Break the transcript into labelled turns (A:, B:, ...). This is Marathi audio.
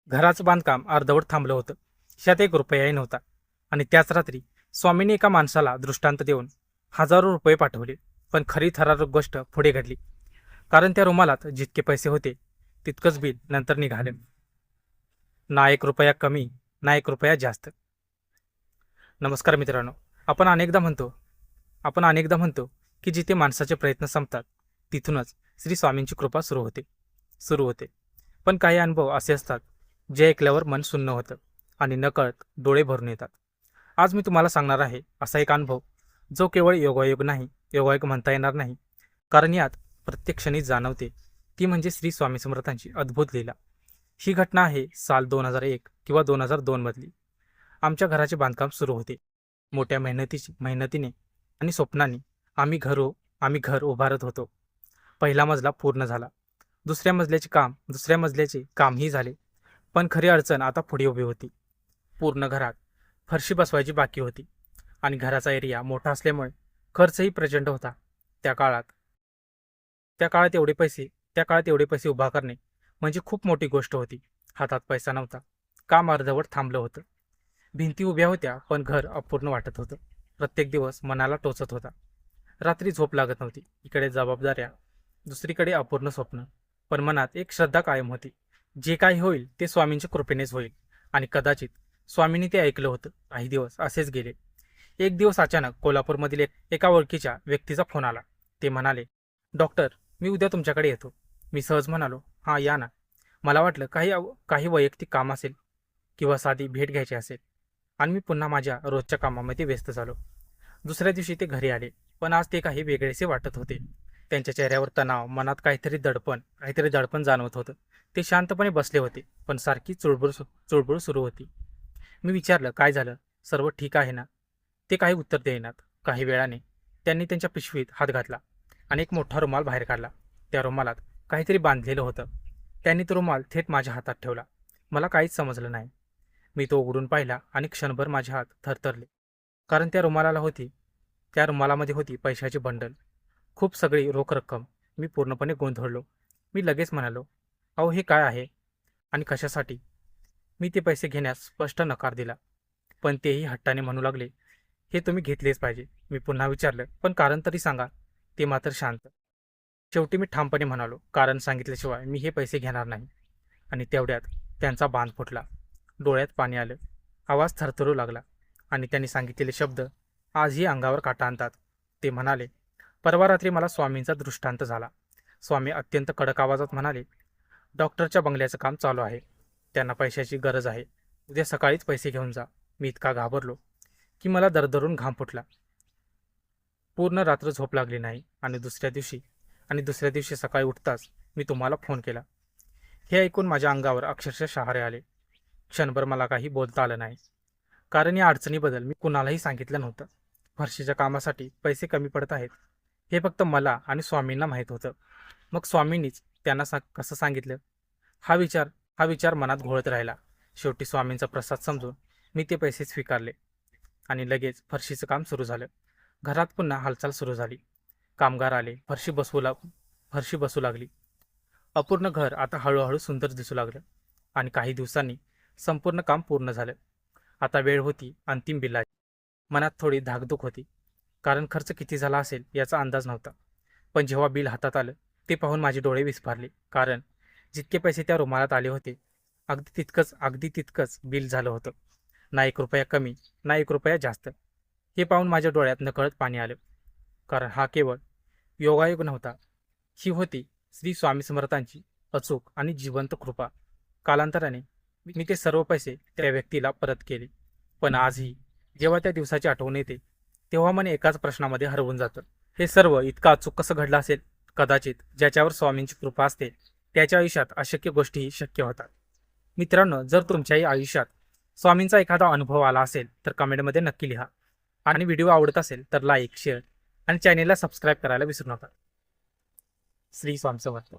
A: घराचं बांधकाम अर्धवट थांबलं होतं. खिशात एक रुपयाही नव्हता. आणि त्याच रात्री स्वामींनी एका माणसाला दृष्टांत देऊन हजारो रुपये पाठवले. पण खरी थरारक गोष्ट पुढे घडली. कारण त्या रुमालात जितके पैसे होते तितकंच बिल नंतर निघालं. ना एक रुपया कमी, ना एक रुपया जास्त. नमस्कार मित्रांनो. आपण अनेकदा म्हणतो की जिथे माणसाचे प्रयत्न संपतात तिथूनच श्री स्वामींची कृपा सुरू होते. पण काही अनुभव असे असतात जे ऐकल्यावर मन सुन्न होतं आणि नकळत डोळे भरून येतात. आज मी तुम्हाला सांगणार आहे असा एक अनुभव जो केवळ योगायोग म्हणता येणार नाही, कारण यात प्रत्येक क्षणी जाणवते ती म्हणजे श्री स्वामी समर्थांची अद्भुत लीला. ही घटना आहे साल 2001 किंवा 2002 मधली. आमच्या घराचे बांधकाम सुरू होते. मोठ्या मेहनतीने आणि स्वप्नांनी आम्ही घर उभारत होतो. पहिला मजला पूर्ण झाला. दुसऱ्या मजल्याचे कामही झाले. पण खरी अडचण आता पुढे उभी होती. पूर्ण घरात फरशी बसवायची बाकी होती आणि घराचा एरिया मोठा असल्यामुळे खर्चही प्रचंड होता. त्या काळात त्या काळात एवढे पैसे उभा करणे म्हणजे खूप मोठी गोष्ट होती. हातात पैसा नव्हता. काम अर्धवट थांबलं होतं. भिंती उभ्या होत्या पण घर अपूर्ण वाटत होतं. प्रत्येक दिवस मनाला टोचत होता. रात्री झोप लागत नव्हती. इकडे जबाबदाऱ्या, दुसरीकडे अपूर्ण स्वप्न. पण मनात एक श्रद्धा कायम होती. जे काही होईल ते स्वामींच्या कृपेनेच होईल. आणि कदाचित स्वामींनी ते ऐकलं होतं. काही दिवस असेच गेले. एक दिवस अचानक कोल्हापूरमधील एका ओळखीच्या व्यक्तीचा फोन आला. ते म्हणाले, डॉक्टर, मी उद्या तुमच्याकडे येतो. मी सहज म्हणालो, हां या ना. मला वाटलं काही वैयक्तिक काम असेल किंवा साधी भेट घ्यायची असेल. आणि मी पुन्हा माझ्या रोजच्या कामामध्ये व्यस्त झालो. दुसऱ्या दिवशी ते घरी आले. पण आज ते काही वेगळेसे वाटत होते. त्यांच्या चेहऱ्यावर तणाव, मनात काहीतरी दडपण जाणवत होतं. ते शांतपणे बसले होते पण सारखी चुळबुळ सुरू होती. मी विचारलं, काय झालं? सर्व ठीक आहे ना? ते काही उत्तर देईनात. काही वेळाने त्यांनी त्यांच्या पिशवीत हात घातला आणि एक मोठा रुमाल बाहेर काढला. त्या रुमालात काहीतरी बांधलेलं होतं. त्यांनी तो रुमाल थेट माझ्या हातात ठेवला. मला काहीच समजलं नाही. मी तो उघडून पाहिला आणि क्षणभर माझे हात थरथरले. कारण त्या रुमालामध्ये होती पैशाची बंडल. खूप सगळी रोख रक्कम. मी पूर्णपणे गोंधळलो. मी लगेच म्हणालो, अहो हे काय आहे आणि कशासाठी? मी ते पैसे घेण्यास स्पष्ट नकार दिला. पण तेही हट्टाने म्हणू लागले, हे तुम्ही घेतलेच पाहिजे. मी पुन्हा विचारलं, पण कारण तरी सांगा. ते मात्र शांत. शेवटी मी ठामपणे म्हणालो, कारण सांगितल्याशिवाय मी हे पैसे घेणार नाही. आणि तेवढ्यात त्यांचा बांध फुटला. डोळ्यात पाणी आलं. आवाज थरथरू लागला आणि त्यांनी सांगितलेले शब्द आजही अंगावर काटा आणतात. ते म्हणाले, परवा रात्री मला स्वामींचा दृष्टांत झाला. स्वामी अत्यंत कडक आवाजात म्हणाले, डॉक्टरच्या बंगल्याचं काम चालू आहे. त्यांना पैशाची गरज आहे. उद्या सकाळीच पैसे घेऊन जा. मी इतका घाबरलो की मला दरदरून घाम फुटला. पूर्ण रात्र झोप लागली नाही आणि दुसऱ्या दिवशी सकाळी उठताच मी तुम्हाला फोन केला. हे ऐकून माझ्या अंगावर अक्षरशः शहारे आले. क्षणभर मला काही बोलता आलं नाही. कारण या अडचणीबद्दल मी कुणालाही सांगितलं नव्हतं. फरशीच्या कामासाठी पैसे कमी पडत आहेत हे फक्त मला आणि स्वामींना माहीत होतं. मग स्वामींनीच त्यांना कसं सांगितलं? हा विचार मनात घोळत राहिला. शेवटी स्वामींचा प्रसाद समजून मी ते पैसे स्वीकारले आणि लगेच फरशीचं काम सुरू झालं. घरात पुन्हा हालचाल सुरू झाली. कामगार आले. फरशी बसू लागली. अपूर्ण घर आता हळूहळू सुंदर दिसू लागलं आणि काही दिवसांनी संपूर्ण काम पूर्ण झालं. आता वेळ होती अंतिम बिलाची. मनात थोडी धाकधूक होती, कारण खर्च किती झाला असेल याचा अंदाज नव्हता. पण जेव्हा बिल हातात आलं ते पाहून माझे डोळे विस्फारले. कारण जितके पैसे त्या रुमालात आले होते अगदी तितकंच बिल झालं होतं. ना एक रुपया कमी, ना एक रुपया जास्त. हे पाहून माझ्या डोळ्यात नकळत पाणी आलं. कारण हा केवळ योगायोग नव्हता. ही होती श्री स्वामी समर्थांची अचूक आणि जिवंत कृपा. कालांतराने मी ते सर्व पैसे त्या व्यक्तीला परत केले. पण आजही जेव्हा त्या दिवसाची आठवण येते तेव्हा मन एकाच प्रश्नामध्ये हरवून जातं. हे सर्व इतकं अचूक कसं घडलं असेल? कदाचित ज्याच्यावर स्वामींची कृपा असते त्याच्या आयुष्यात अशक्य गोष्टीही शक्य होतात. मित्रांनो, जर तुमच्याही आयुष्यात स्वामींचा एखादा अनुभव आला असेल तर कमेंटमध्ये नक्की लिहा. आणि व्हिडिओ आवडत असेल तर लाईक, शेअर आणि चॅनेलला सबस्क्राईब करायला विसरू नका. श्री स्वामी समर्थ.